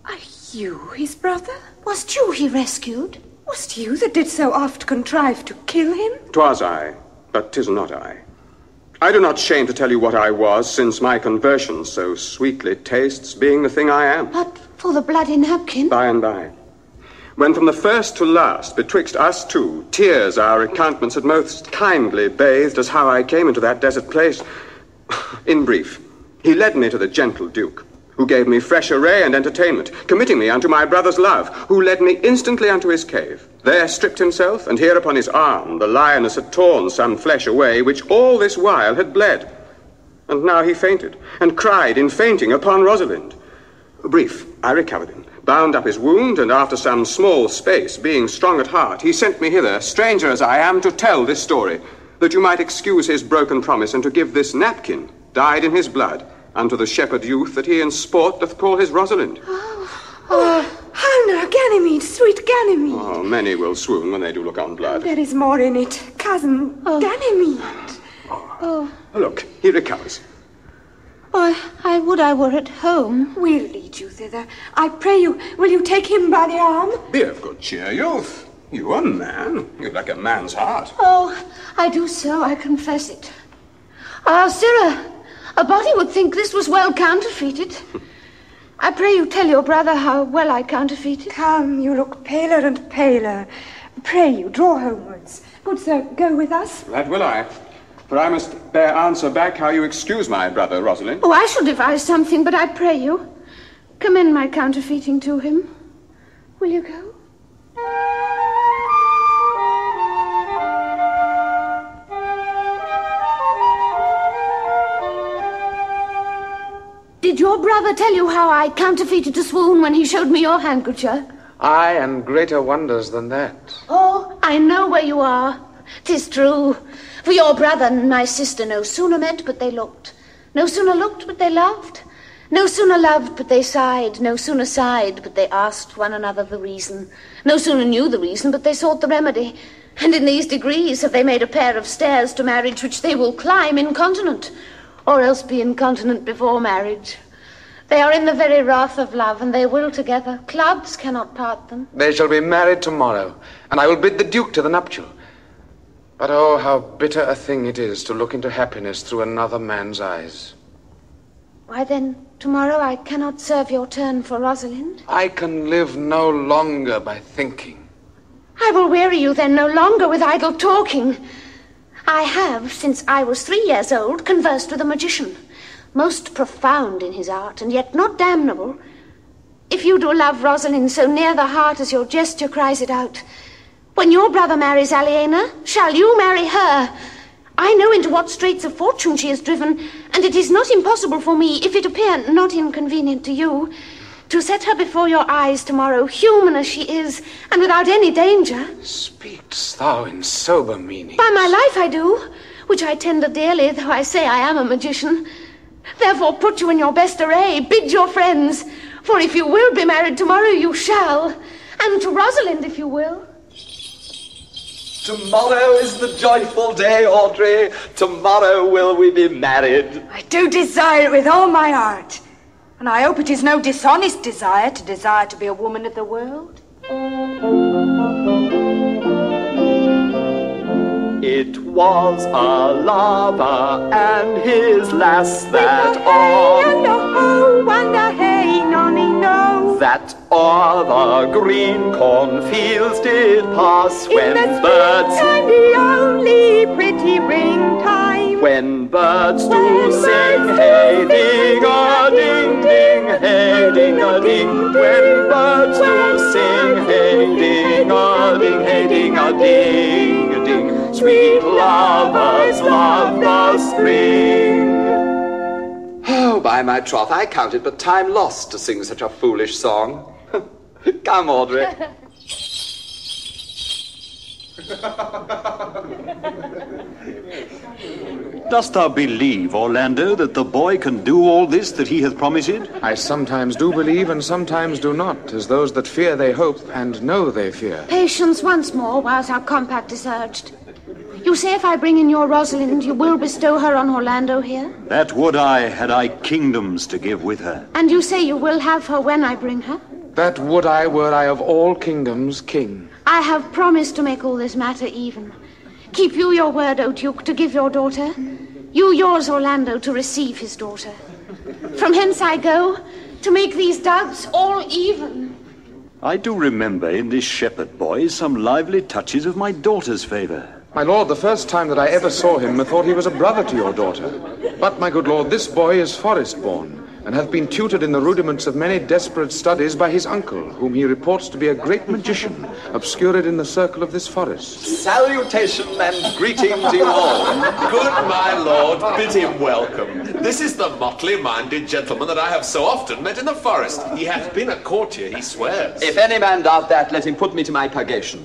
Are you his brother? Was't you he rescued? Was't you that did so oft contrive to kill him? 'Twas I, but 'tis not I. I do not shame to tell you what I was, since my conversion so sweetly tastes, being the thing I am. But for the bloody napkin? By and by. When from the first to last, betwixt us two, tears our accountments had most kindly bathed, as how I came into that desert place. In brief, he led me to the gentle Duke, who gave me fresh array and entertainment, committing me unto my brother's love, who led me instantly unto his cave. There stripped himself, and here upon his arm the lioness had torn some flesh away, which all this while had bled. And now he fainted, and cried in fainting upon Rosalind. Brief, I recovered him, bound up his wound, and after some small space, being strong at heart, he sent me hither, stranger as I am, to tell this story, that you might excuse his broken promise, and to give this napkin, dyed in his blood, unto the shepherd youth that he in sport doth call his Rosalind. How now, Ganymede, sweet Ganymede. Oh, many will swoon when they do look on blood. There is more in it, cousin Ganymede. Look, he recovers. I would I were at home. We'll lead you thither. I pray you, will you take him by the arm? Be of good cheer, youth. You a man. You've like a man's heart. Oh, I do so, I confess it. Ah, sirrah, a body would think this was well counterfeited. I pray you tell your brother how well I counterfeited. Come, you look paler and paler. Pray you, draw homewards. Good sir, go with us. That will I. For I must bear answer back how you excuse my brother, Rosalind. Oh, I shall devise something, but I pray you, commend my counterfeiting to him. Will you go? Did your brother tell you how I counterfeited to swoon when he showed me your handkerchief? Aye, and greater wonders than that. Oh, I know where you are. 'Tis true. For your brother and my sister no sooner met but they looked. No sooner looked but they loved. No sooner loved but they sighed. No sooner sighed but they asked one another the reason. No sooner knew the reason but they sought the remedy. And in these degrees have they made a pair of stairs to marriage which they will climb incontinent. or else be incontinent before marriage. They are in the very wrath of love, and they will together. Clubs cannot part them. They shall be married tomorrow, and I will bid the Duke to the nuptial. But oh, how bitter a thing it is to look into happiness through another man's eyes. Why then, tomorrow I cannot serve your turn for Rosalind? I can live no longer by thinking. I will weary you then no longer with idle talking. I have, since I was 3 years old, conversed with a magician, most profound in his art, and yet not damnable. If you do love Rosalind so near the heart as your gesture cries it out, when your brother marries Aliena, shall you marry her? I know into what straits of fortune she is driven, and it is not impossible for me, if it appear not inconvenient to you, to set her before your eyes tomorrow, human as she is, and without any danger. Speak'st thou in sober meaning? By my life I do, which I tender dearly, though I say I am a magician. Therefore put you in your best array, bid your friends, for if you will be married tomorrow, you shall, and to Rosalind, if you will. Tomorrow is the joyful day, Audrey. Tomorrow will we be married. I do desire it with all my heart. And I hope it is no dishonest desire to be a woman of the world. It was a lover and his lass that that o'er the green cornfields did pass when birds and the only pretty ring time when birds do sing hey ding a ding ding hey ding a ding when birds do sing hey ding a ding hey ding a ding ding sweet lovers love the spring. Oh, by my troth, I count it but time lost to sing such a foolish song. Come, Audrey. Dost thou believe, Orlando, that the boy can do all this that he hath promised? I sometimes do believe and sometimes do not, as those that fear they hope and know they fear. Patience once more, whilst our compact is urged. You say if I bring in your Rosalind, you will bestow her on Orlando here? That would I, had I kingdoms to give with her. And you say you will have her when I bring her? That would I, were I of all kingdoms king. I have promised to make all this matter even. Keep you your word, O Duke, to give your daughter. You yours, Orlando, to receive his daughter. From hence I go, to make these doubts all even. I do remember in this shepherd boy some lively touches of my daughter's favour. My lord, the first time that I ever saw him, methought he was a brother to your daughter. But, my good lord, this boy is forest-born, and hath been tutored in the rudiments of many desperate studies by his uncle, whom he reports to be a great magician, obscured in the circle of this forest. Salutation and greeting to you all. Good my lord, bid him welcome. This is the motley-minded gentleman that I have so often met in the forest. He hath been a courtier, he swears. If any man doubt that, let him put me to my purgation.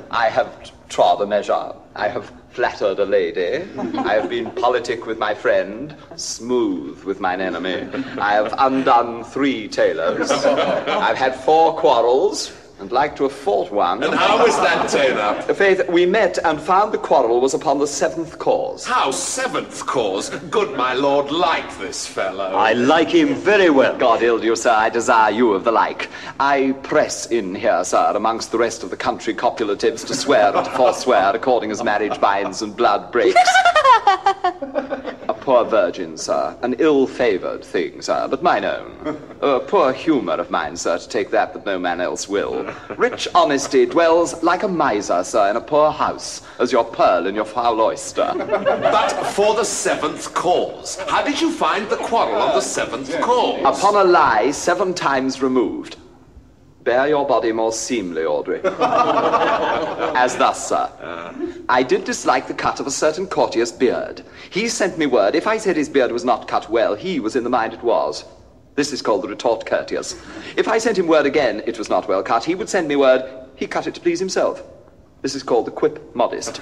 I have trod a measure. I have flattered a lady. I have been politic with my friend, smooth with mine enemy. I have undone 3 tailors. I've had 4 quarrels, and like to have fought one. And how was that turn up? Faith, we met and found the quarrel was upon the 7th cause. How 7th cause? Good my lord, like this fellow. I like him very well. God ild you, sir, I desire you of the like. I press in here, sir, amongst the rest of the country copulatives to swear and to forswear according as marriage binds and blood breaks. A poor virgin, sir, an ill-favoured thing, sir, but mine own. A poor humour of mine, sir, to take that no man else will. Rich honesty dwells like a miser, sir, in a poor house, as your pearl in your foul oyster. But for the 7th cause, how did you find the quarrel on the 7th cause? Upon a lie 7 times removed. Bear your body more seemly, Audrey. As thus, sir. I did dislike the cut of a certain courtier's beard. He sent me word, if I said his beard was not cut well, he was in the mind it was. This is called the retort courteous. If I sent him word again, it was not well cut, he would send me word, he cut it to please himself. This is called the quip modest.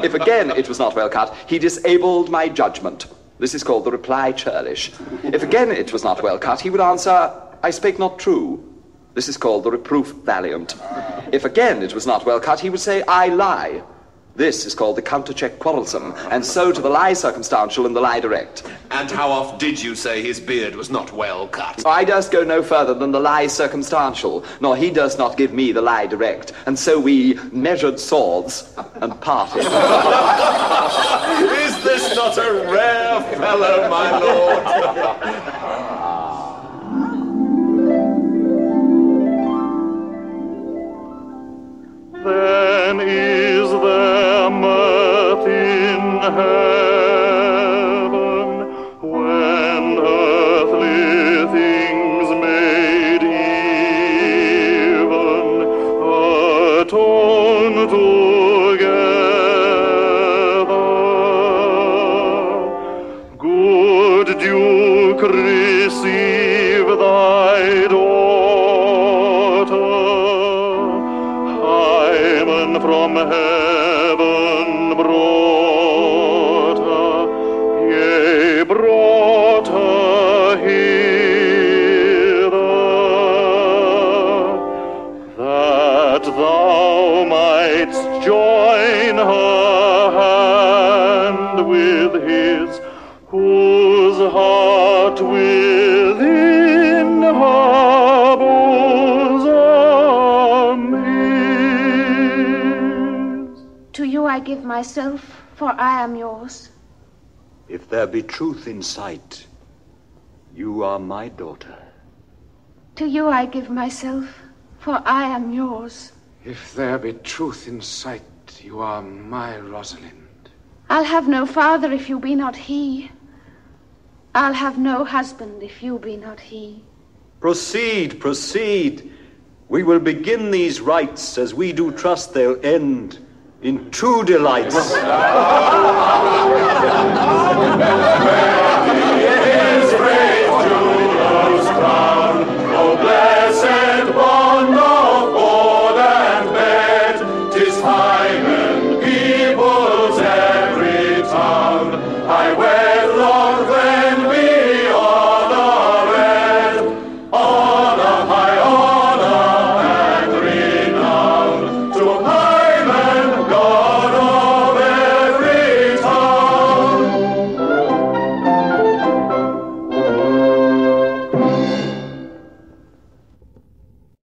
If again it was not well cut, he disabled my judgment. This is called the reply churlish. If again it was not well cut, he would answer, I spake not true. This is called the reproof valiant. If again it was not well cut, he would say, I lie. This is called the counter-check quarrelsome, and so to the lie circumstantial and the lie direct. And how oft did you say his beard was not well cut? I durst go no further than the lie circumstantial, nor he durst not give me the lie direct, and so we measured swords and parted. Is this not a rare fellow, my lord? Then is there mirth in heaven when earthly things made even atone together. Good Duke, receive thy daughter. From heaven brought her, yea, brought her hither, that thou mightst join her hand with his, whose heart within her bosom To you I give myself, for I am yours. If there be truth in sight, you are my daughter. To you I give myself, for I am yours. If there be truth in sight, you are my Rosalind. I'll have no father if you be not he. I'll have no husband if you be not he. Proceed, proceed. We will begin these rites as we do trust they'll end in true delights.